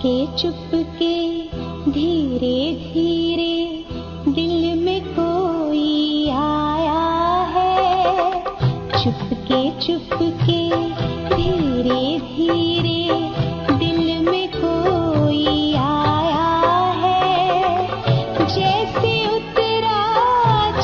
चुपके धीरे धीरे दिल में कोई आया है। चुपके धीरे धीरे दिल में कोई आया है। जैसे उतरा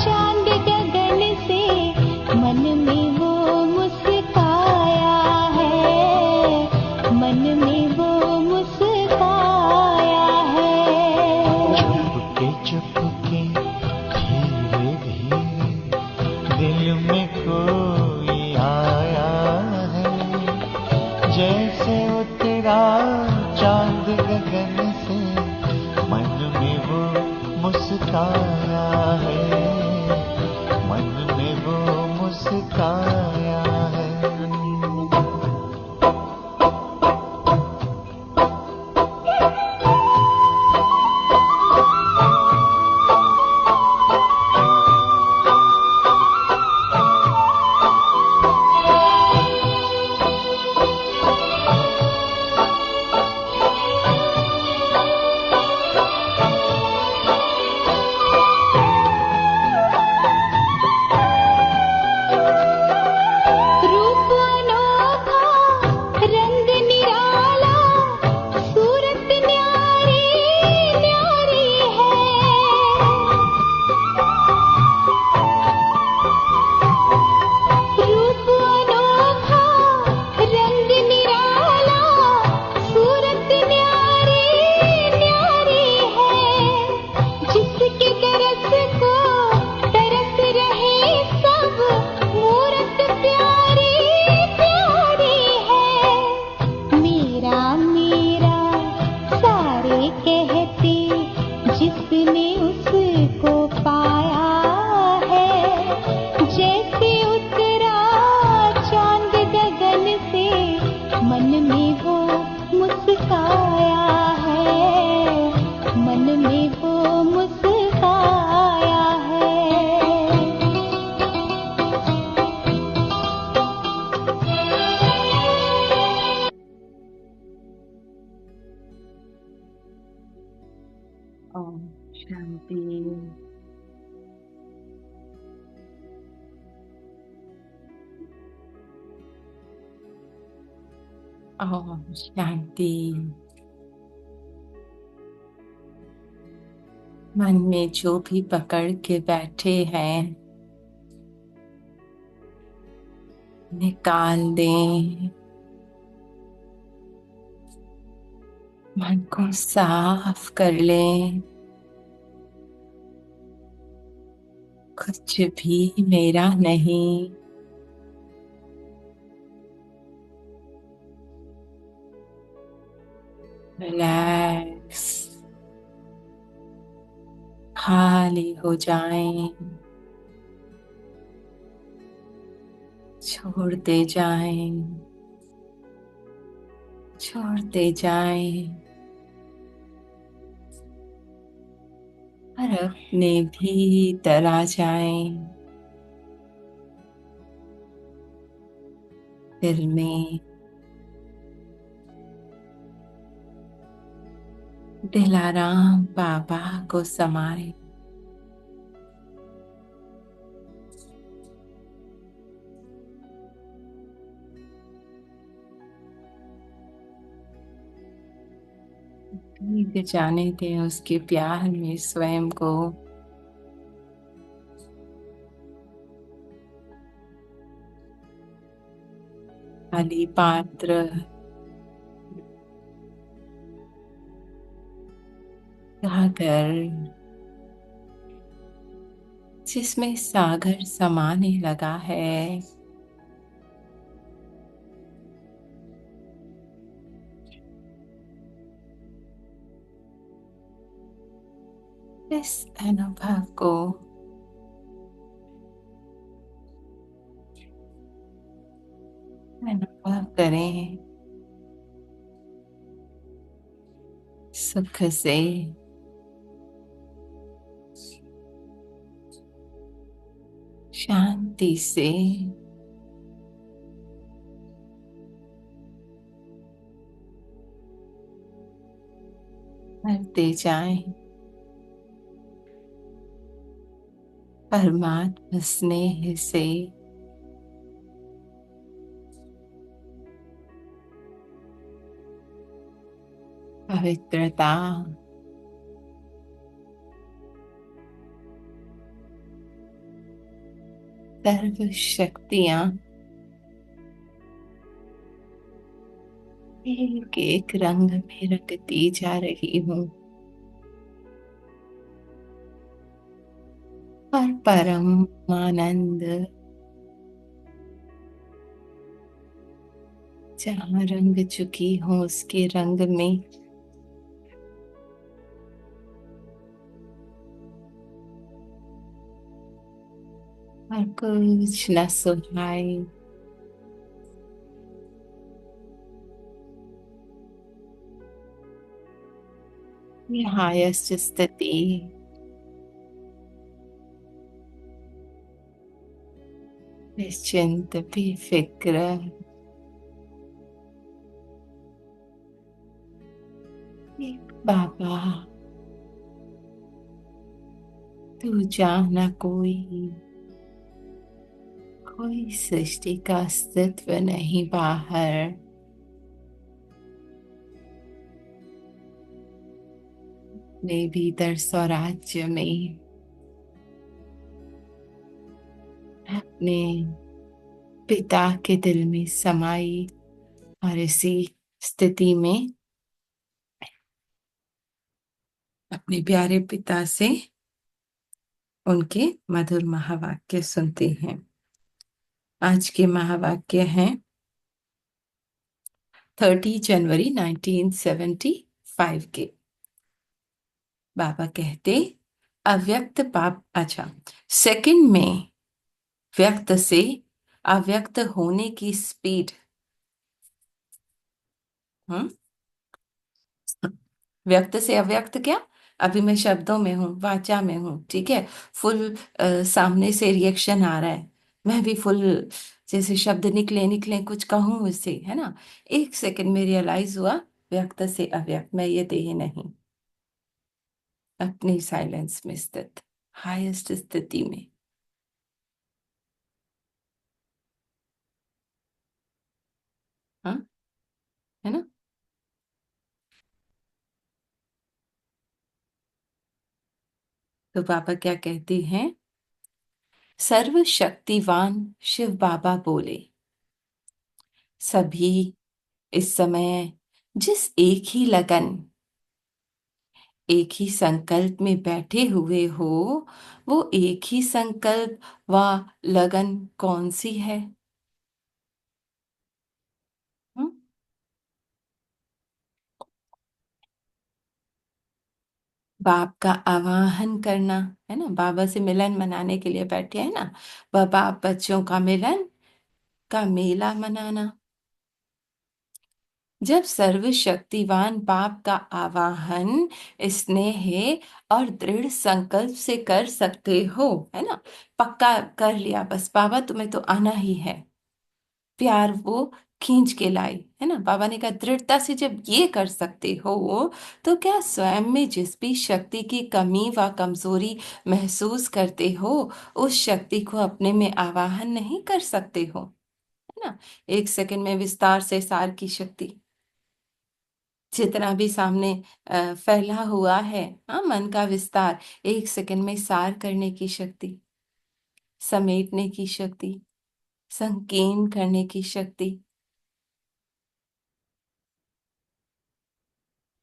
चांद गगन से मन में वो मुस्काया है। मन में वो मुस्काया है। चुपके धीरे धीरे दिल में कोई आया है। जैसे उतरा चांद गगन से मन में वो मुस्काया है। मन में वो मुस्काया है। रूप अनोखा, रंग निराला, सूरत न्यारी न्यारी है। रूप अनोखा, रंग निराला, सूरत न्यारी न्यारी है। जिसके तरस को तरस रहे सब, मूरत प्यारी प्यारी है। मेरा मेरा सारे कहते जिसने उसको पाया है। जैसे उतरा चांद गगन से मन में वो मुस्काया है। मन में वो मुस्काया है। ओम शांति। ओम शांति। मन में जो भी पकड़ के बैठे हैं निकाल दें। मन को साफ कर लें। कुछ भी मेरा नहीं। रिलैक्स, खाली हो जाएं। छोड़ते जाएं, छोड़ते जाएं। और अपने भीतर आ जाएं। दिल में दिलाराम बाबा को समाए। भीग जाने दें उसके प्यार में स्वयं को। खाली पात्र, सागर जिसमें सागर समाने लगा है। इस अनुभव को अनुभव करें सुख से, शांति से। करते जाएं। परमात्मा स्नेह से पवित्रता, सर्व शक्तियां एक एक रंग में रंगती जा रही हूँ और परम आनंद जहाँ रंग चुकी हूँ उसके रंग में और कुछ न सुनाई। ये हाईएस्ट स्थिति, निश्चिंत बेफिक्र, एक बाबा तू जाना, कोई कोई सृष्टि का अस्तित्व नहीं बाहर, अपने भीतर स्वराज्य में, अपने पिता के दिल में समाई। और इसी स्थिति में अपने प्यारे पिता से उनके मधुर महावाक्य सुनते हैं। आज के महावाक्य हैं 30 जनवरी 1975 के। बाबा कहते, अव्यक्त पाप, अच्छा, सेकंड में व्यक्त से अव्यक्त होने की स्पीड, हम्म, व्यक्त से अव्यक्त क्या, अभी मैं शब्दों में हूँ, वाचा में हूँ, ठीक है, फुल सामने से रिएक्शन आ रहा है, मैं भी फुल, जैसे शब्द निकले निकले कुछ कहूँ उससे, है ना। एक सेकंड में रियलाइज हुआ, व्यक्त से अव्यक्त, मैं ये देह नहीं, अपनी साइलेंस में स्थित हाईएस्ट स्थिति में। हाँ, है ना। तो बाबा क्या कहते हैं, सर्वशक्तिवान शिव बाबा बोले, सभी इस समय जिस एक ही लगन, एक ही संकल्प में बैठे हुए हो, वो एक ही संकल्प व लगन कौन सी है? हम्म? बाप का आवाहन करना, है ना, बाबा से मिलन मनाने के लिए बैठे हैं ना, वह बाप बच्चों का मिलन का मेला मनाना। जब सर्वशक्तिवान बाप का आवाहन स्नेह और दृढ़ संकल्प से कर सकते हो, है ना, पक्का कर लिया, बस बाबा तुम्हें तो आना ही है, प्यार वो खींच के लाई, है ना, बाबा ने कहा दृढ़ता से जब ये कर सकते हो, तो क्या स्वयं में जिस भी शक्ति की कमी व कमजोरी महसूस करते हो, उस शक्ति को अपने में आवाहन नहीं कर सकते हो, है ना। एक सेकंड में विस्तार से सार की शक्ति, जितना भी सामने फैला हुआ है, हाँ, मन का विस्तार, एक सेकंड में सार करने की शक्ति, समेटने की शक्ति, संकीर्ण करने की शक्ति।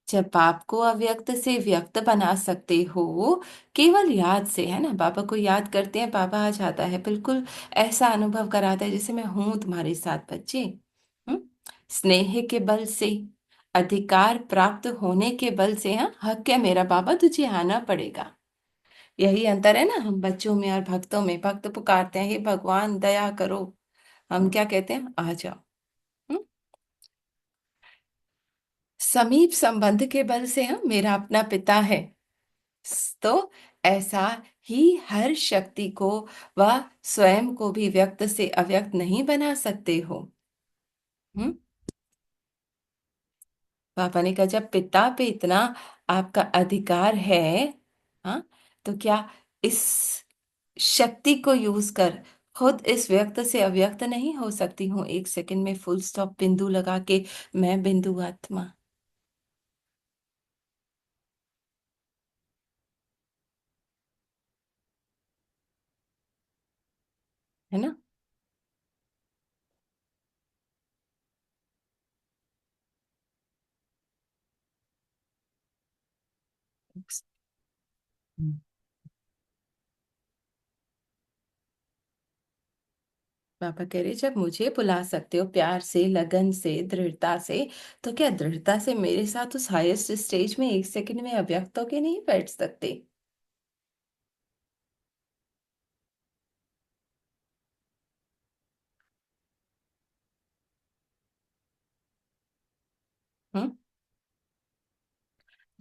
जब बाप को अव्यक्त से व्यक्त बना सकते हो, केवल याद से, है ना, बाबा को याद करते हैं, बाबा आ जाता है, बिल्कुल ऐसा अनुभव कराता है जैसे मैं हूं तुम्हारे साथ बच्चे। हम्म? स्नेह के बल से, अधिकार प्राप्त होने के बल से, हाँ, हक है मेरा बाबा, तुझे आना पड़ेगा। यही अंतर है ना हम बच्चों में और भक्तों में। भक्त पुकारते हैं, हे भगवान दया करो, हम क्या कहते हैं, आ जाओ। हम्म? समीप संबंध के बल से, हम, मेरा अपना पिता है, तो ऐसा ही हर शक्ति को वह स्वयं को भी व्यक्त से अव्यक्त नहीं बना सकते हो। हम्म? पापा ने कहा जब पिता पे इतना आपका अधिकार है, हाँ, तो क्या इस शक्ति को यूज कर खुद इस व्यक्त से अव्यक्त नहीं हो सकती हूँ, एक सेकंड में फुल स्टॉप बिंदु लगा के, मैं बिंदु आत्मा, है ना। हम्म। पापा कह रहे जब मुझे बुला सकते हो प्यार से, लगन से, दृढ़ता से, तो क्या दृढ़ता से मेरे साथ उस हाईएस्ट स्टेज में एक सेकंड में अव्यक्त होके नहीं बैठ सकते? हम्म।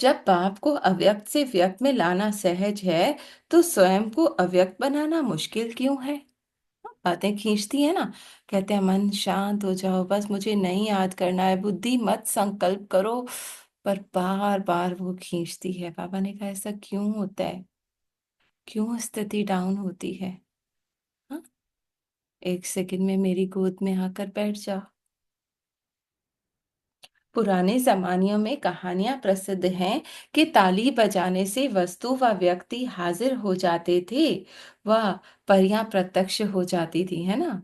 जब बाप को अव्यक्त से व्यक्त में लाना सहज है, तो स्वयं को अव्यक्त बनाना मुश्किल क्यों है? बातें खींचती है ना, कहते हैं मन शांत हो जाओ, बस मुझे नहीं याद करना है, बुद्धि मत संकल्प करो, पर बार बार वो खींचती है। पापा ने कहा ऐसा क्यों होता है, क्यों स्थिति डाउन होती है? हाँ? एक सेकंड में मेरी गोद में आकर बैठ जाओ। पुराने जमानों में कहानियां प्रसिद्ध हैं कि ताली बजाने से वस्तु व व्यक्ति हाजिर हो जाते थे, वह परियां प्रत्यक्ष हो जाती थी, है ना।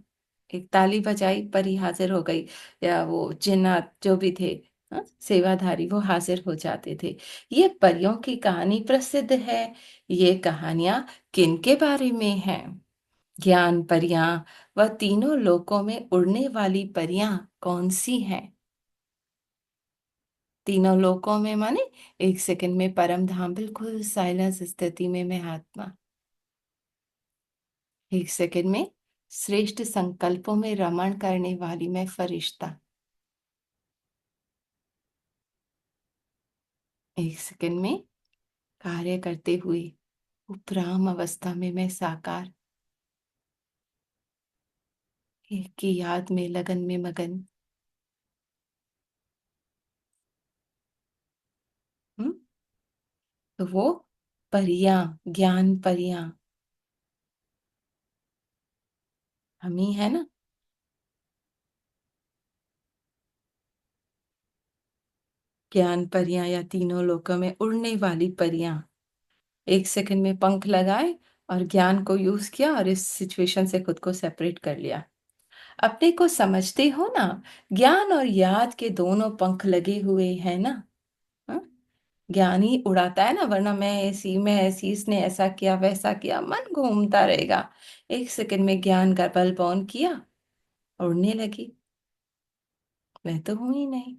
एक ताली बजाई, परी हाजिर हो गई, या वो जिन्नात जो भी थे, हाँ, सेवाधारी, वो हाजिर हो जाते थे। ये परियों की कहानी प्रसिद्ध है। ये कहानियां किनके बारे में है? ज्ञान परियां व तीनों लोकों में उड़ने वाली परियां कौन सी हैं? तीनों लोकों में माने, एक सेकंड में परम धाम, बिल्कुल साइलेंस स्थिति में मैं आत्मा, एक सेकंड में श्रेष्ठ संकल्पों में रमण करने वाली मैं फरिश्ता, एक सेकंड में कार्य करते हुए उपराम अवस्था में मैं साकार, एक की याद में लगन में मगन। हम्म। तो वो परियां, ज्ञान परियां हम ही है ना। ज्ञान परियां या तीनों लोकों में उड़ने वाली परियां, एक सेकंड में पंख लगाए और ज्ञान को यूज किया और इस सिचुएशन से खुद को सेपरेट कर लिया। अपने को समझते हो ना, ज्ञान और याद के दोनों पंख लगे हुए हैं ना। हाँ? ज्ञान ही उड़ाता है ना, वरना मैं ऐसी, इसने ऐसा किया वैसा किया, मन घूमता रहेगा। एक सेकंड में ज्ञान का बल्ब ऑन किया, उड़ने लगी, मैं तो हूं ही नहीं।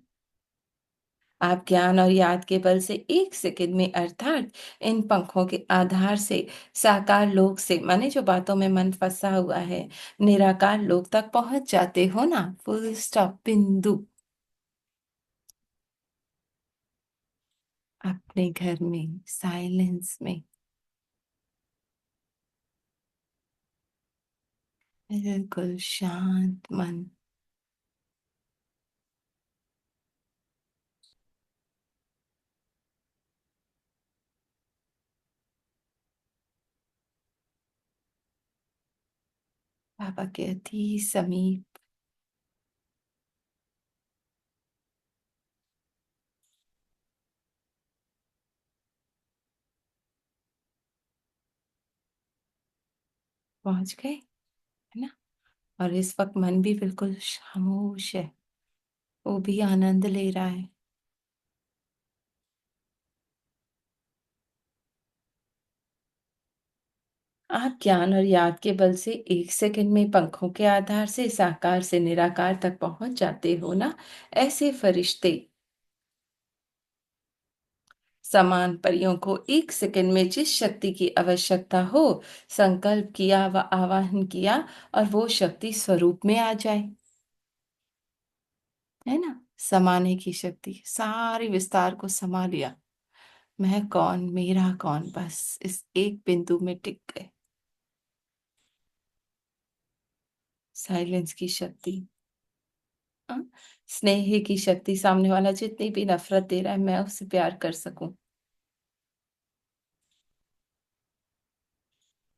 आप ज्ञान और याद के बल से एक सेकंड में, अर्थात इन पंखों के आधार से, साकार लोक से, माने जो बातों में मन फंसा हुआ है, निराकार लोक तक पहुंच जाते हो ना, फुल स्टॉप बिंदु। अपने घर में साइलेंस में, बिल्कुल शांत मन। बाबा के अति समीप। पहुंच गए, है ना। और इस वक्त मन भी बिल्कुल खामोश है, वो भी आनंद ले रहा है। आप ज्ञान और याद के बल से एक सेकंड में पंखों के आधार से साकार से निराकार तक पहुंच जाते हो ना। ऐसे फरिश्ते, समान परियों को एक सेकंड में जिस शक्ति की आवश्यकता हो, संकल्प किया व आवाहन किया, और वो शक्ति स्वरूप में आ जाए, है ना। समाने की शक्ति, सारी विस्तार को समा लिया। मैं कौन, मेरा कौन, बस इस एक बिंदु में टिक गए। साइलेंस की शक्ति, हाँ? स्नेह की शक्ति, सामने वाला जितनी भी नफरत दे रहा है मैं उससे प्यार कर सकूं।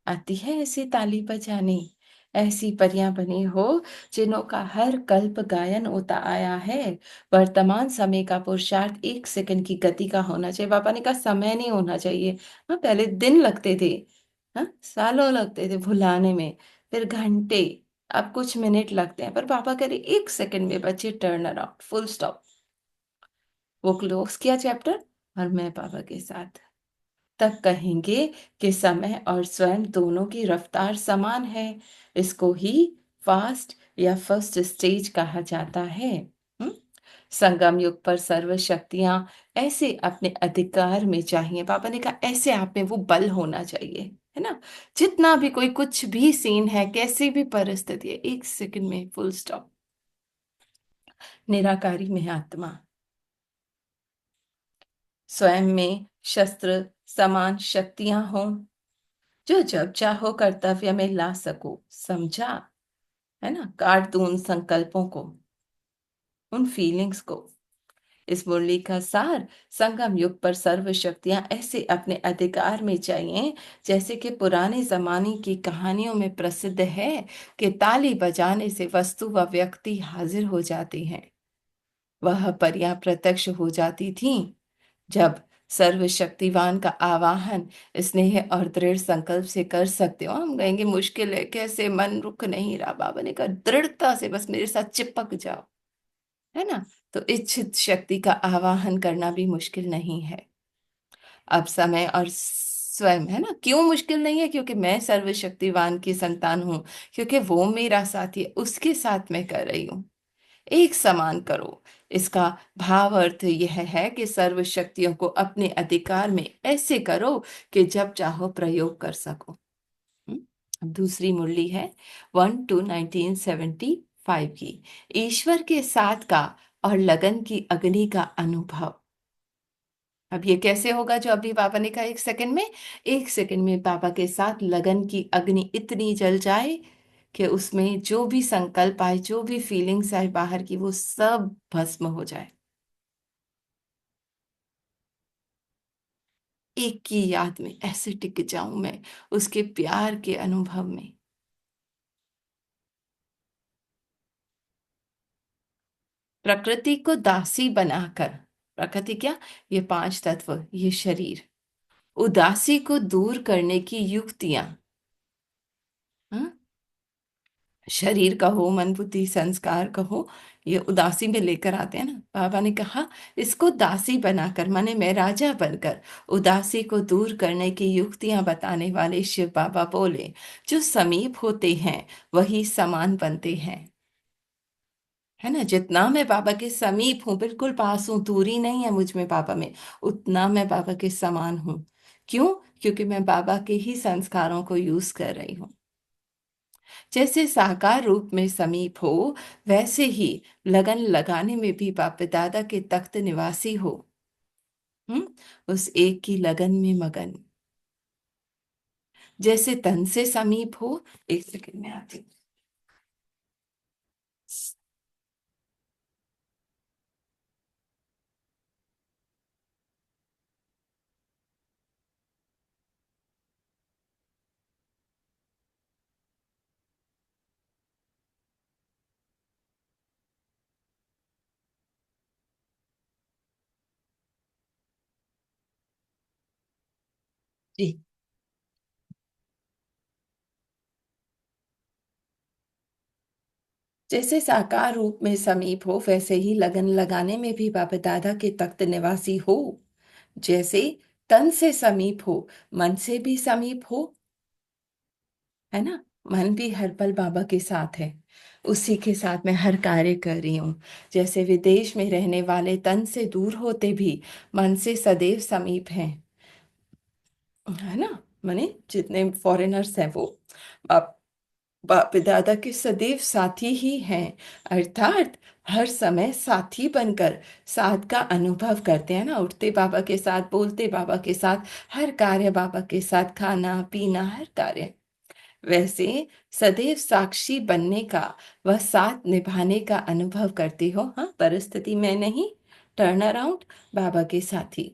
आती है ऐसी ताली बजानी, ऐसी परियां बनी हो जिन्हों का हर कल्प गायन होता आया है। वर्तमान समय का पुरुषार्थ 1 सेकंड की गति का होना चाहिए। पापा ने कहा समय नहीं होना चाहिए। हाँ, पहले दिन लगते थे, हाँ सालों लगते थे भुलाने में, फिर घंटे, अब कुछ मिनट लगते हैं। पर पापा कह रहे 1 सेकंड में बच्चे टर्न अराउंड, फुल स्टॉप। वो क्लोज किया चैप्टर और मैं पापा के साथ। तब कहेंगे कि समय और स्वयं दोनों की रफ्तार समान है। इसको ही फास्ट या फर्स्ट स्टेज कहा जाता है। हम्म? संगम युग पर सर्व शक्तियां ऐसे अपने अधिकार में चाहिए। पापा ने कहा ऐसे आप में वो बल होना चाहिए, है ना। जितना भी कोई कुछ भी सीन है, कैसी भी परिस्थिति है, 1 सेकंड में फुल स्टॉप। निराकारी में आत्मा, स्वयं में शस्त्र समान शक्तियां हों जो जब चाहो कर्तव्य में ला सको। समझा, है ना। काट दूं उन संकल्पों को, उन फीलिंग्स को। इस मुरली का सार, संगम युग पर सर्व शक्तियां ऐसे अपने अधिकार में चाहिए, जैसे कि पुराने जमाने की कहानियों में प्रसिद्ध है कि ताली बजाने से वस्तु व व्यक्ति हाजिर हो जाती हैं। वह परियां प्रत्यक्ष हो जाती थीं जब सर्वशक्तिवान का आवाहन स्नेह और दृढ़ संकल्प से कर सकते हो। हम कहेंगे मुश्किल है, कैसे, मन रुक नहीं रहा। बाबा ने कहा दृढ़ता से बस मेरे साथ चिपक जाओ, है ना। तो इच्छित शक्ति का आवाहन करना भी मुश्किल नहीं है। अब समय और स्वयं, है ना, क्यों मुश्किल नहीं है? क्योंकि मैं सर्वशक्तिवान की संतान हूं, क्योंकि वो मेरा साथी है, उसके साथ मैं कर रही हूँ। एक समान करो, इसका भाव अर्थ यह है कि सर्व शक्तियों को अपने अधिकार में ऐसे करो कि जब चाहो प्रयोग कर सको। हम्म? अब दूसरी मुरली है 1-1975 की, ईश्वर के साथ का और लगन की अग्नि का अनुभव। अब ये कैसे होगा जो अभी पापा ने कहा 1 सेकंड में? 1 सेकंड में पापा के साथ लगन की अग्नि इतनी जल जाए कि उसमें जो भी संकल्प आए, जो भी फीलिंग्स आए बाहर की, वो सब भस्म हो जाए। एक की याद में ऐसे टिक जाऊं मैं, उसके प्यार के अनुभव में। प्रकृति को दासी बनाकर, प्रकृति क्या, ये 5 तत्व, ये शरीर, उदासी को दूर करने की युक्तियां। हाँ? शरीर कहो, मन बुद्धि संस्कार कहो, ये उदासी में लेकर आते हैं ना। बाबा ने कहा इसको दासी बनाकर, माने मैं राजा बनकर, उदासी को दूर करने की युक्तियां बताने वाले शिव बाबा बोले, जो समीप होते हैं वही समान बनते हैं। है ना, जितना मैं बाबा के समीप हूँ, बिल्कुल पास हूँ, दूरी नहीं है मुझ में बाबा में, उतना मैं बाबा के समान हूँ। क्यों? क्योंकि मैं बाबा के ही संस्कारों को यूज कर रही हूँ। जैसे साकार रूप में समीप हो, वैसे ही लगन लगाने में भी बाप दादा के तख्त निवासी हो। हम्म? उस एक की लगन में मगन, जैसे तन से समीप हो। 1 सेकंड में आती हूँ। जी, जैसे साकार रूप में समीप हो, वैसे ही लगन लगाने में भी बाप दादा के तख्त निवासी हो। जैसे तन से समीप हो, मन से भी समीप हो, है ना। मन भी हर पल बाबा के साथ है, उसी के साथ मैं हर कार्य कर रही हूँ। जैसे विदेश में रहने वाले तन से दूर होते भी मन से सदैव समीप हैं, है ना। माने जितने फॉरेनर्स हैं वो बाप बाप दादा के सदैव साथी ही हैं। अर्थात हर समय साथी बनकर साथ का अनुभव करते हैं ना। उठते बाबा के साथ, बोलते बाबा के साथ, हर कार्य बाबा के साथ, खाना पीना हर कार्य। वैसे सदैव साक्षी बनने का, वह साथ निभाने का अनुभव करती हो, हाँ, परिस्थिति में नहीं, टर्न अराउंड, बाबा के साथी।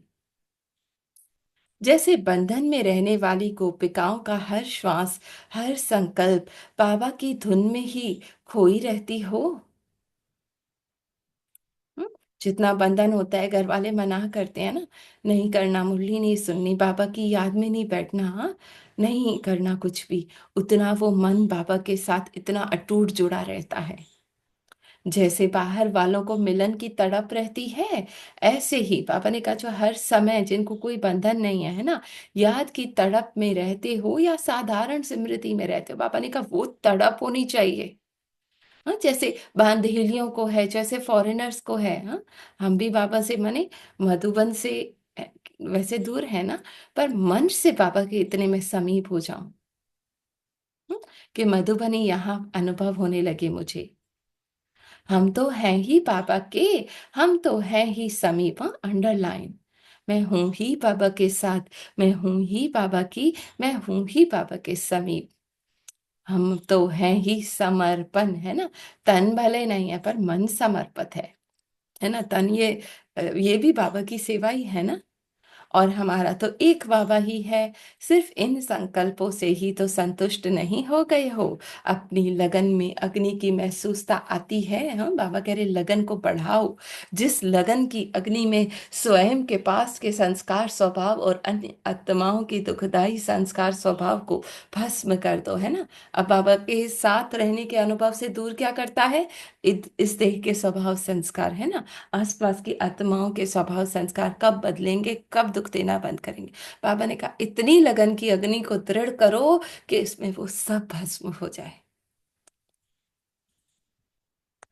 जैसे बंधन में रहने वाली गोपिकाओं का हर श्वास, हर संकल्प बाबा की धुन में ही खोई रहती हो। हम्म, जितना बंधन होता है, घर वाले मना करते हैं ना, नहीं करना, मुरली नहीं सुननी, बाबा की याद में नहीं बैठना, हाँ, नहीं करना कुछ भी, उतना वो मन बाबा के साथ इतना अटूट जुड़ा रहता है। जैसे बाहर वालों को मिलन की तड़प रहती है, ऐसे ही बाबा ने कहा जो हर समय जिनको कोई बंधन नहीं है ना, याद की तड़प में रहते हो या साधारण स्मृति में रहते हो, बाबा ने कहा वो तड़प होनी चाहिए। हाँ, जैसे बांधेलियों को है, जैसे फॉरेनर्स को है, हाँ, हम भी बाबा से माने मधुबन से वैसे दूर है ना, पर मन से बाबा के इतने में समीप हो जाऊं, कि मधुबनी यहाँ अनुभव होने लगे मुझे। हम तो हैं ही बाबा के, हम तो हैं ही समीप, अंडरलाइन, मैं हूं ही बाबा के साथ, मैं हूं ही बाबा की, मैं हूं ही बाबा के समीप। हम तो हैं ही समर्पण, है ना, तन भले नहीं है पर मन समर्पित है ना, तन ये भी बाबा की सेवा ही है ना। और हमारा तो एक बाबा ही है। सिर्फ इन संकल्पों से ही तो संतुष्ट नहीं हो गए हो। अपनी लगन में अग्नि की महसूसता आती है, हाँ, बाबा कह रहे लगन को बढ़ाओ। जिस लगन की अग्नि में स्वयं के पास के संस्कार स्वभाव और अन्य आत्माओं की दुखदाई संस्कार स्वभाव को भस्म कर दो, है ना। अब बाबा के साथ रहने के अनुभव से दूर क्या करता है, इस देह के स्वभाव संस्कार, है ना, आसपास की आत्माओं के स्वभाव संस्कार कब बदलेंगे, कब दुख देना बंद करेंगे। बाबा ने कहा इतनी लगन की अग्नि को दृढ़ करो कि इसमें वो सब भस्म हो जाए,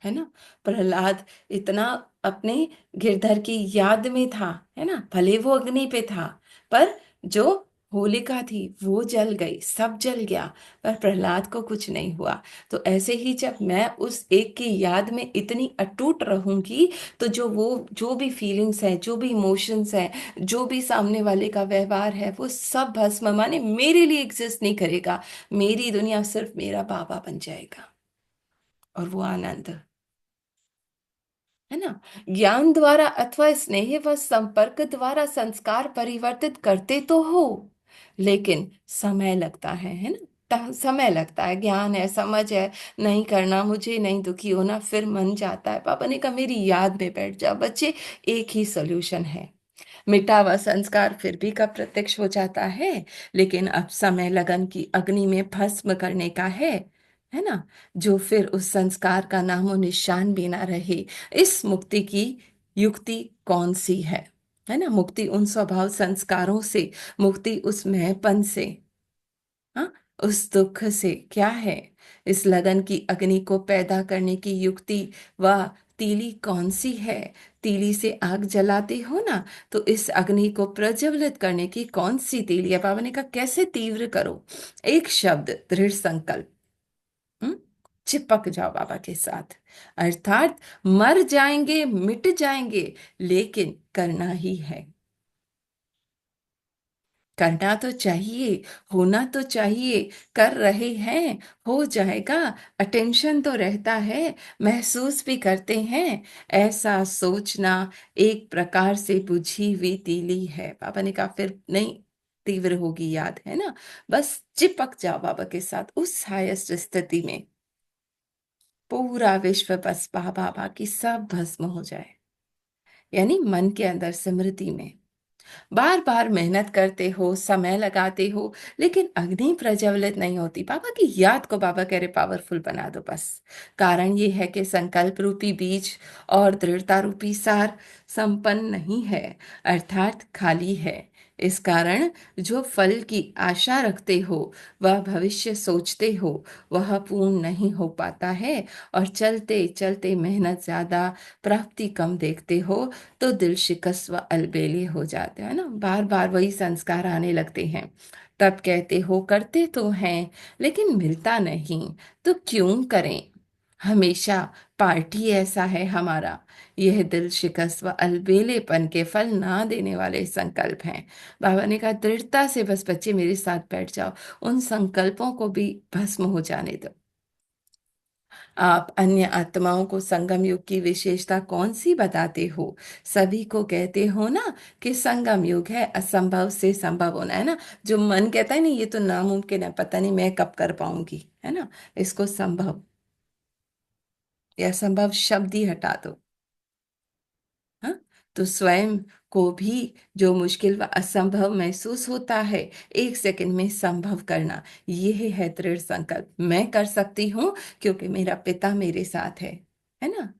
है ना। प्रहलाद इतना अपने गिरधर की याद में था, है ना, भले वो अग्नि पे था, पर जो होलिका थी वो जल गई, सब जल गया, पर प्रहलाद को कुछ नहीं हुआ। तो ऐसे ही जब मैं उस एक की याद में इतनी अटूट रहूंगी, तो जो भी फीलिंग्स है, जो भी इमोशंस है, जो भी सामने वाले का व्यवहार है, वो सब भस्म माने मेरे लिए एग्जिस्ट नहीं करेगा। मेरी दुनिया सिर्फ मेरा बाबा बन जाएगा, और वो आनंद, है ना। ज्ञान द्वारा अथवा स्नेह व संपर्क द्वारा संस्कार परिवर्तित करते तो हो, लेकिन समय लगता है ना, समय लगता है। ज्ञान है, समझ है, नहीं करना, मुझे नहीं दुखी होना, फिर मन जाता है। पापा ने कहा मेरी याद में बैठ जा बच्चे, एक ही सॉल्यूशन है। मिटा हुआ संस्कार फिर भी कब प्रत्यक्ष हो जाता है, लेकिन अब समय लगन की अग्नि में भस्म करने का है ना, जो फिर उस संस्कार का नामो निशान भी ना रहे। इस मुक्ति की युक्ति कौन सी है ना, मुक्ति उन स्वभाव संस्कारों से, मुक्ति उस महपन से, हाँ, उस दुख से क्या है। इस लगन की अग्नि को पैदा करने की युक्ति व तीली कौन सी है। तीली से आग जलाते हो ना, तो इस अग्नि को प्रज्वलित करने की कौन सी तीली है। बाबा ने कहा कैसे तीव्र करो, एक शब्द, दृढ़ संकल्प, हम्म? चिपक जाओ बाबा के साथ, अर्थात मर जाएंगे, मिट जाएंगे, लेकिन करना ही है। करना तो चाहिए, होना तो चाहिए, कर रहे हैं, हो जाएगा। अटेंशन तो रहता है, महसूस भी करते हैं। ऐसा सोचना एक प्रकार से बुझी हुई तीली है। पापा ने कहा फिर नहीं तीव्र होगी याद, है ना। बस चिपक जाओ बाबा के साथ उस हाईएस्ट स्थिति में, पूरा विश्व बस बाबा बाकी सब भस्म हो जाए, यानी मन के अंदर स्मृति में। बार बार मेहनत करते हो, समय लगाते हो, लेकिन अग्नि प्रज्वलित नहीं होती। पापा की याद को बाबा कह रहे पावरफुल बना दो बस। कारण ये है कि संकल्प रूपी बीज और दृढ़ता रूपी सार संपन्न नहीं है, अर्थात खाली है। इस कारण जो फल की आशा रखते हो, वह भविष्य सोचते हो, वह पूर्ण नहीं हो पाता है। और चलते चलते मेहनत ज्यादा, प्राप्ति कम देखते हो, तो दिल शिकस्त व अलबेली हो जाते हैं ना, बार बार वही संस्कार आने लगते हैं। तब कहते हो करते तो हैं, लेकिन मिलता नहीं, तो क्यों करें। हमेशा पार्टी ऐसा है हमारा। यह दिल शिकस्त व अलबेलेपन के फल ना देने वाले संकल्प हैं। बाबा ने कहा दृढ़ता से बस बच्चे मेरे साथ बैठ जाओ, उन संकल्पों को भी भस्म हो जाने दो। आप अन्य आत्माओं को संगम युग की विशेषता कौन सी बताते हो? सभी को कहते हो ना कि संगम युग है असंभव से संभव होना, है ना। जो मन कहता है ना ये तो नामुमकिन है, पता नहीं मैं कब कर पाऊंगी, है ना, इसको संभव या संभव शब्द ही हटा दो। हाँ, तो स्वयं को भी जो मुश्किल व असंभव महसूस होता है, एक सेकंड में संभव करना, यह है दृढ़ संकल्प। मैं कर सकती हूँ क्योंकि मेरा पिता मेरे साथ है ना।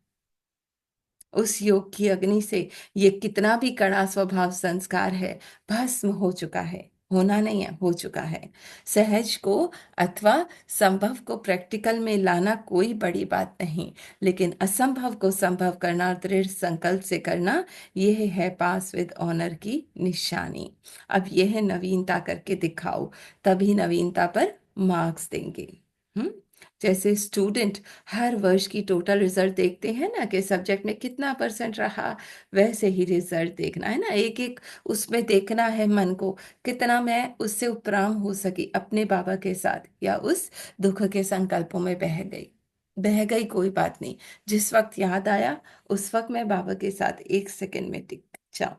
उस योग की अग्नि से ये कितना भी कड़ा स्वभाव संस्कार है, भस्म हो चुका है। होना नहीं है, हो चुका है। सहज को अथवा संभव को प्रैक्टिकल में लाना कोई बड़ी बात नहीं, लेकिन असंभव को संभव करना और दृढ़ संकल्प से करना, यह है पास विद ऑनर की निशानी। अब यह नवीनता करके दिखाओ, तभी नवीनता पर मार्क्स देंगे। हम्म। जैसे स्टूडेंट हर वर्ष की टोटल रिजल्ट देखते हैं ना कि सब्जेक्ट में कितना परसेंट रहा, वैसे ही रिजल्ट देखना है ना, एक एक उसमें देखना है मन को, कितना मैं उससे उपराम हो सकी अपने बाबा के साथ, या उस दुख के संकल्पों में बह गई। बह गई कोई बात नहीं, जिस वक्त याद आया उस वक्त मैं बाबा के साथ एक सेकंड में टिक जाऊं।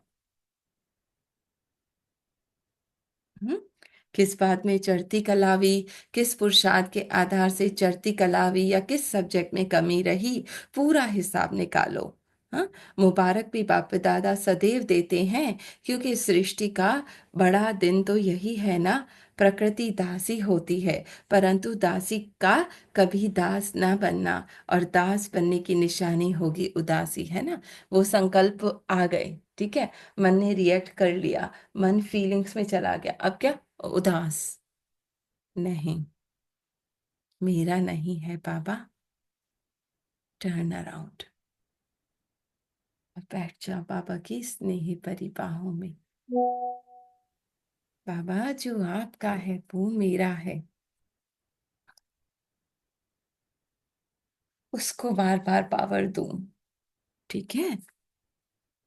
हम्म? किस बात में चढ़ती कलावी, किस पुरुषार्थ के आधार से चढ़ती कलावी या किस सब्जेक्ट में कमी रही, पूरा हिसाब निकालो। हाँ, मुबारक भी बाप दादा सदैव देते हैं, क्योंकि सृष्टि का बड़ा दिन तो यही है ना। प्रकृति दासी होती है, परंतु दासी का कभी दास ना बनना, और दास बनने की निशानी होगी उदासी, है ना। वो संकल्प आ गए, ठीक है, मन ने रिएक्ट कर लिया, मन फीलिंग्स में चला गया, अब क्या, उदास। नहीं, मेरा नहीं है बाबा, टर्न अराउंड, बैठ जाओ बाबा की स्नेही परी बाहों में। बाबा जो आपका है वो मेरा है, उसको बार बार पावर दूं, ठीक है,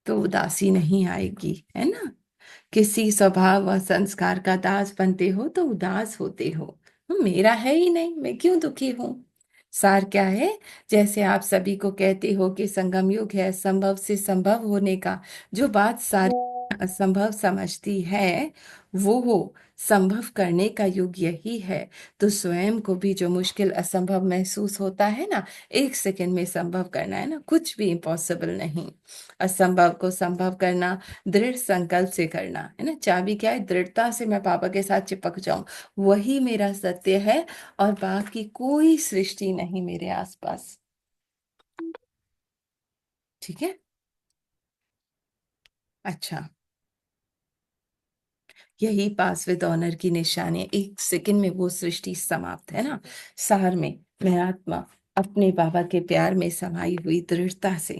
तो उदासी नहीं आएगी, है ना। किसी स्वभाव व संस्कार का दास बनते हो तो उदास होते हो। मेरा है ही नहीं, मैं क्यों दुखी हूं। सार क्या है, जैसे आप सभी को कहते हो कि संगम युग है संभव से संभव होने का, जो बात सारी असंभव समझती है वो हो संभव करने का युग यही है। तो स्वयं को भी जो मुश्किल असंभव महसूस होता है ना, एक सेकंड में संभव करना, है ना, कुछ भी इम्पॉसिबल नहीं। असंभव को संभव करना दृढ़ संकल्प से करना, है ना। चाबी क्या है, दृढ़ता से मैं पापा के साथ चिपक जाऊं, वही मेरा सत्य है, और बाकी कोई सृष्टि नहीं मेरे आसपास, ठीक है। अच्छा, यही पास विद ऑनर की निशानी है, एक सेकंड में वो सृष्टि समाप्त, है ना। सार में मैं आत्मा अपने बाबा के प्यार में समाई हुई दृढ़ता से।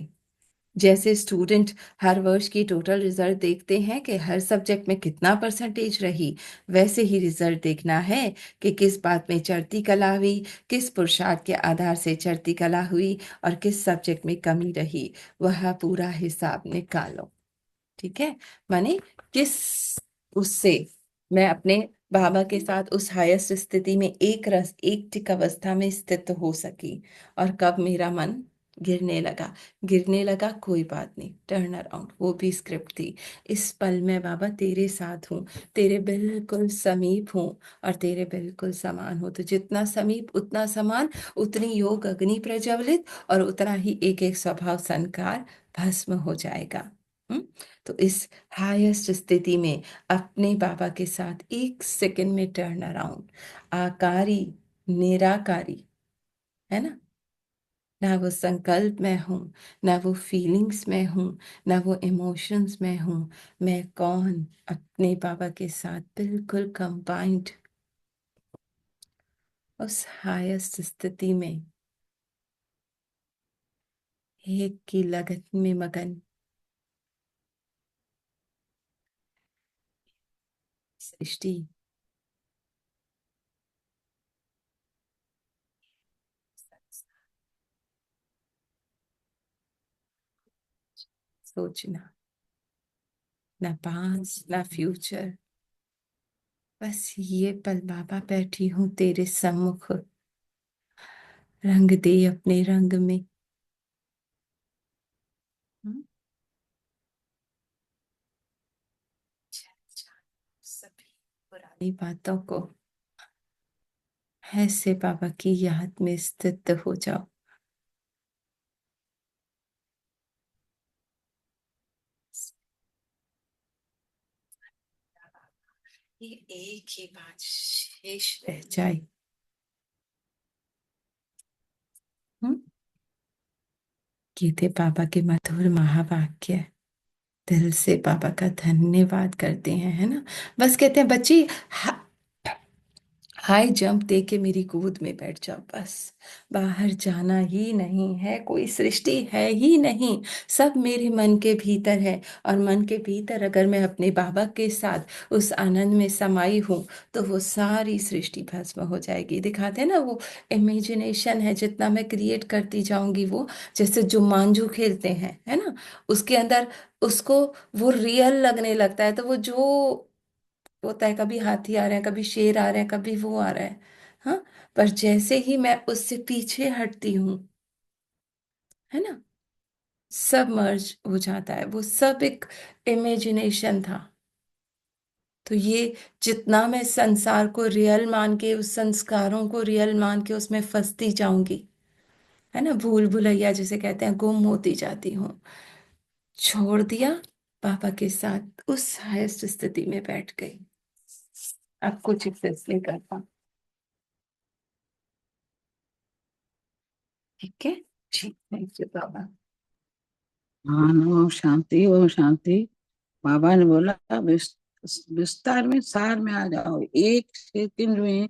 जैसे स्टूडेंट हर वर्ष की टोटल रिजल्ट देखते हैं कि हर सब्जेक्ट में कितना परसेंटेज रही, वैसे ही रिजल्ट देखना है कि किस बात में चढ़ती कला हुई, किस पुरुषार्थ के आधार से चढ़ती कला हुई, और किस सब्जेक्ट में कमी रही, वह पूरा हिसाब निकालो, ठीक है। माने किस उससे मैं अपने बाबा के साथ उस हाईएस्ट स्थिति में एक रस एक टिक अवस्था में स्थित हो सकी, और कब मेरा मन गिरने लगा कोई बात नहीं, टर्न अराउंड, वो भी स्क्रिप्ट थी। इस पल में बाबा तेरे साथ हूँ, तेरे बिल्कुल समीप हूँ, और तेरे बिल्कुल समान हो, तो जितना समीप उतना समान, उतनी योग अग्नि प्रज्वलित, और उतना ही एक एक स्वभाव संकार भस्म हो जाएगा। हम्म। तो इस हाईएस्ट स्थिति में अपने बाबा के साथ एक सेकंड में टर्न अराउंड, आकारी निराकारी, है ना। ना वो संकल्प में हूँ, ना वो फीलिंग्स में हूँ, ना वो इमोशंस में हूँ, मैं कौन, अपने बाबा के साथ बिल्कुल कंबाइंड, उस हाईएस्ट स्थिति में एक की लगन में मगन सृष्टि। सोचना, ना पास ना फ्यूचर, बस ये पल बाबा बैठी हूँ तेरे सम्मुख, रंग दे अपने रंग में। हम्म? सभी पुरानी बातों को ऐसे बाबा की याद में स्थित हो जाओ। ये एक ही बात शेष रह जाए। हम्म? ये थे बाबा के मधुर महावाक्य। दिल से बाबा का धन्यवाद करते हैं, है ना। बस कहते हैं बच्ची, हाई जंप दे के मेरी गोद में बैठ जाओ, बस बाहर जाना ही नहीं है, कोई सृष्टि है ही नहीं, सब मेरे मन के भीतर है। और मन के भीतर अगर मैं अपने बाबा के साथ उस आनंद में समाई हूँ तो वो सारी सृष्टि भस्म हो जाएगी। दिखाते हैं ना वो इमेजिनेशन है, जितना मैं क्रिएट करती जाऊंगी, वो जैसे जुम्मांजू खेलते हैं, है ना, उसके अंदर उसको वो रियल लगने लगता है, तो वो जो होता है, कभी हाथी आ रहे हैं, कभी शेर आ रहे हैं, कभी वो आ रहा है, हाँ, पर जैसे ही मैं उससे पीछे हटती हूँ, है ना, सब मर्ज हो जाता है, वो सब एक इमेजिनेशन था। तो ये जितना मैं संसार को रियल मान के, उस संस्कारों को रियल मान के उसमें फंसती जाऊंगी, है ना, भूल भुलैया जिसे कहते हैं, गुम होती जाती हूँ। छोड़ दिया, पापा के साथ उस हाईएस्ट स्थिति में बैठ गई, अब कुछ एक्सेस नहीं कर पा। ठीक है जी, थैंक यू बाबा। हाँ, ओम शांति, ओम शांति। बाबा ने बोला विस्तार में, सार में आ जाओ। एक सेकंड में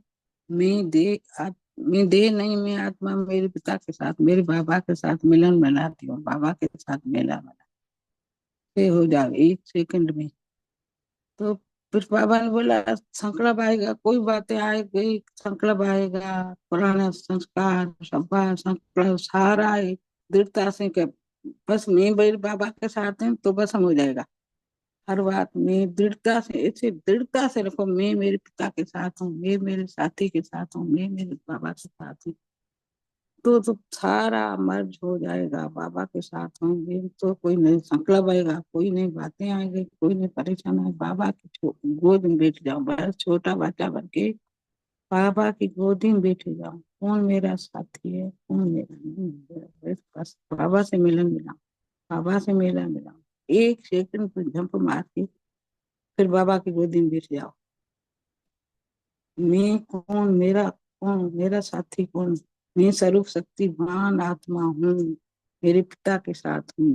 मैं दे नहीं, मैं आत्मा मेरे पिता के साथ, मेरे बाबा के साथ मिलन बनाती हूँ, बाबा के साथ मिला बना से हो जाओ एक सेकंड में। तो फिर बाबा ने बोला संकल्प आएगा, कोई बातें आएगी, संकल्प आएगा, पुराना संस्कार सब संकल्प सारा दृढ़ता से के बस मैं मेरे बाबा के साथ हूँ तो बस हम हो जाएगा। हर बात में दृढ़ता से, ऐसे दृढ़ता से रखो, मैं मेरे पिता के साथ हूँ, मैं मेरे साथी के साथ हूँ, मैं मेरे बाबा के साथ हूँ। तो सारा मर्ज हो जाएगा, बाबा के साथ होंगे तो कोई नहीं संकल्प आएगा, कोई नहीं बातें आएगी, कोई नहीं परेशान है। बाबा की गोद में बैठ जाओ, बस छोटा बच्चा बन के बाबा की गोदी में बैठ जाओ। कौन मेरा साथी है, कौन मेरा नहीं है, बस बाबा से मिलन मिलाओ, बाबा से मिलन मिलाओ। एक सेकंड पर जंप मार के फिर बाबा की गोदी में बैठ जाओ। मैं कौन, मेरा कौन, मेरा साथी कौन, मैं स्वरूप शक्तिवान आत्मा हूँ, मेरे पिता के साथ हूँ।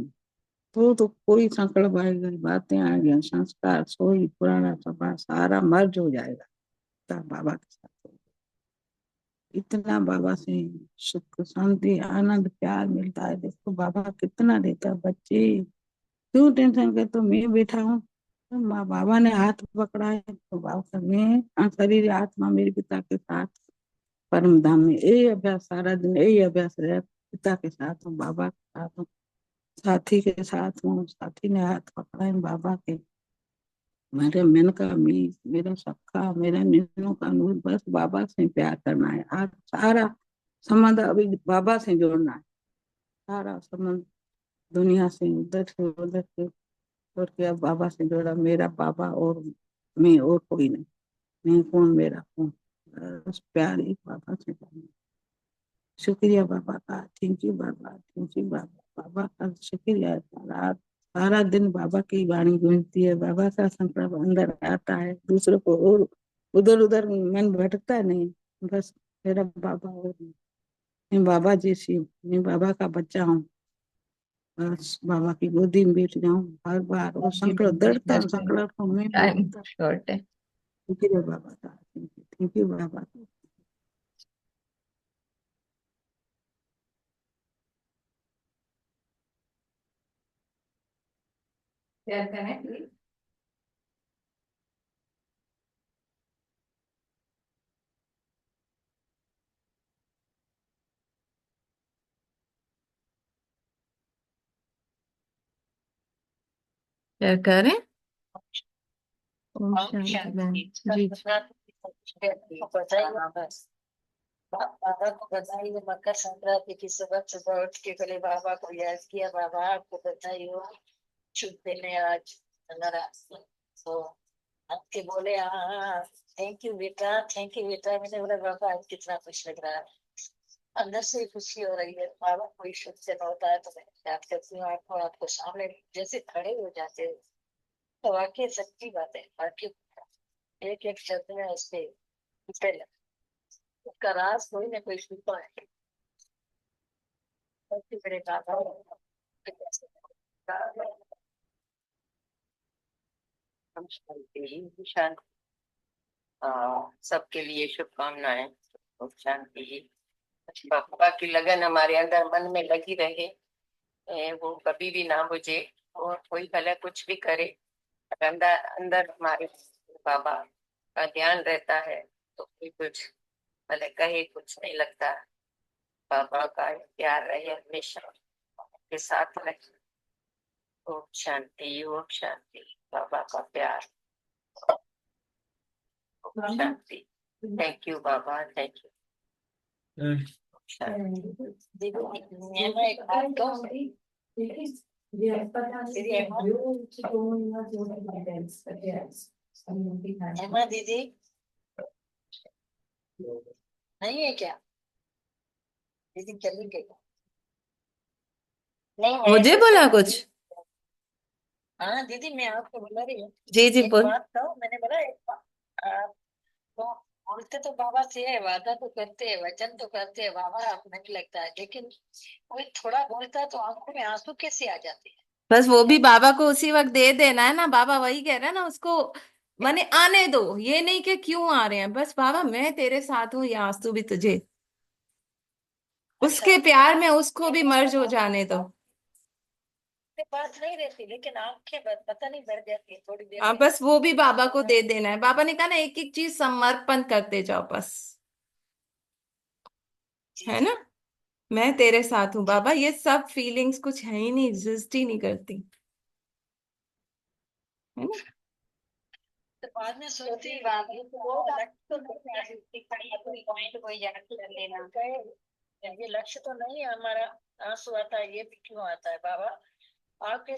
तो कोई संकल्प आएगा, बातें आएगी, संस्कार सोई पुराना सपा सारा मर्ज हो जाएगा, बाबा के साथ होगा। इतना बाबा से सुख शांति आनंद प्यार मिलता है। देखो बाबा कितना देता है। बच्चे क्यों टेंशन करते, तो मैं बैठा हूँ, तो माँ बाबा ने हाथ पकड़ा है, तो बाबा मैं शरीर आत्मा मेरे पिता के साथ परम धाम में, यही अभ्यास सारा दिन, यही अभ्यास रहे। पिता के साथ हूँ, बाबा के साथ हूँ, साथी के साथ हूँ, साथी ने हाथ पकड़ा है बाबा के, मेरे मन का मी, मेरा सबका, मेरा निन्नों का नूर, बस बाबा से प्यार करना है। आज सारा संबंध अभी बाबा से जोड़ना है, सारा संबंध दुनिया से, उधर से छोड़ के अब बाबा से जोड़ा। मेरा बाबा और मैं, और कोई नहीं, मैं कौन, मेरा कौन, बस प्यार एक बाबा से करना। शुक्रिया बाबा का, थैंक यू बाबा, थैंक यू बाबा, बाबा का शुक्रिया। सारा सारा दिन बाबा की वाणी गूंजती है, बाबा का संकल्प अंदर आता है, दूसरों को और उधर उधर मन भटकता नहीं। बस मेरा बाबा और मैं बाबा जैसी हूँ, मैं बाबा का बच्चा हूँ, बस बाबा की गोदी में बैठ जाऊं हर बार, और संकल्प दृढ़ता संकल्प को मैं टाइम दृढ़ता। शॉर्ट है। शुक्रिया बाबा का, थैंक यू बाबा। शेयर करें please? शेयर करें। ओम हम शांति शांति बहन जी। बाबा को बधाई हो मकर संक्रांति की। सुबह सुबह उठ के पहले बाबा को याद किया। बाबा आपको बधाई हो शुभ दिन है आज हमारा। तो आपके बोले हाँ थैंक यू बेटा, थैंक यू बेटा। मैंने बोला बाबा आज कितना खुश लग रहा है, अंदर से ही खुशी हो रही है। बाबा कोई शुभ दिन होता है तो मैं याद करती हूँ आपको, आपको सामने जैसे खड़े हो जाते हो। तो वाकई सच्ची बात है, वाकई एक एक शब्द में उसके उसका राज कोई ना कोई छुपा है। सबसे बड़े बाबा हम शांति ही शांति। सबके लिए शुभकामनाएं। और शांति ही बाबा की लगन हमारे अंदर मन में लगी रहे। वो कभी भी ना बुझे और कोई भले कुछ भी करे, अंदर अंदर हमारे बाबा का ध्यान रहता है तो कोई कुछ भले कहे कुछ नहीं लगता। बाबा का प्यार रहे हमेशा के साथ रहे। ओम शांति, ओम शांति। बाबा का प्यार, ओम शांति। थैंक यू बाबा, थैंक यू। एक बात कहूं? हेमा दीदी नहीं है क्या? दीदी चली गई? नहीं है मुझे बोला कुछ? हाँ दीदी मैं आपको बोला रही हूँ। जी जी एक बोल। बात कहो, मैंने बोला एक तो बोलते तो बाबा से है, वादा तो करते हैं, वचन तो करते हैं बाबा, आप नहीं लगता है, लेकिन कोई थोड़ा बोलता है तो आंखों में आंसू कैसे आ जाते हैं? बस वो भी बाबा को उसी वक्त दे देना है ना। बाबा वही कह रहे हैं ना उसको, माने आने दो, ये नहीं कि क्यों आ रहे हैं, बस बाबा मैं तेरे साथ हूँ, ये आंसू भी तुझे, अच्छा उसके प्यार में उसको भी मर्ज हो जाने दो। बात नहीं रहती लेकिन आंखें पता नहीं भर जाती है थोड़ी देर हाँ में। बस वो भी बाबा को दे देना है। बाबा ने कहा ना एक एक चीज समर्पण करते जाओ बस, जी है जी ना। मैं तेरे साथ हूँ जी। बाबा, ये सब फीलिंग्स कुछ है ही नहीं, एग्जिस्ट ही नहीं करती, है ना। तो बाद में सोचती वो लक्ष्य तो नहीं है, पॉइंट कोई याद कर लेना। ये लक्ष्य तो नहीं है हमारा, आंसू आता है ये भी क्यों आता है बाबा? आपके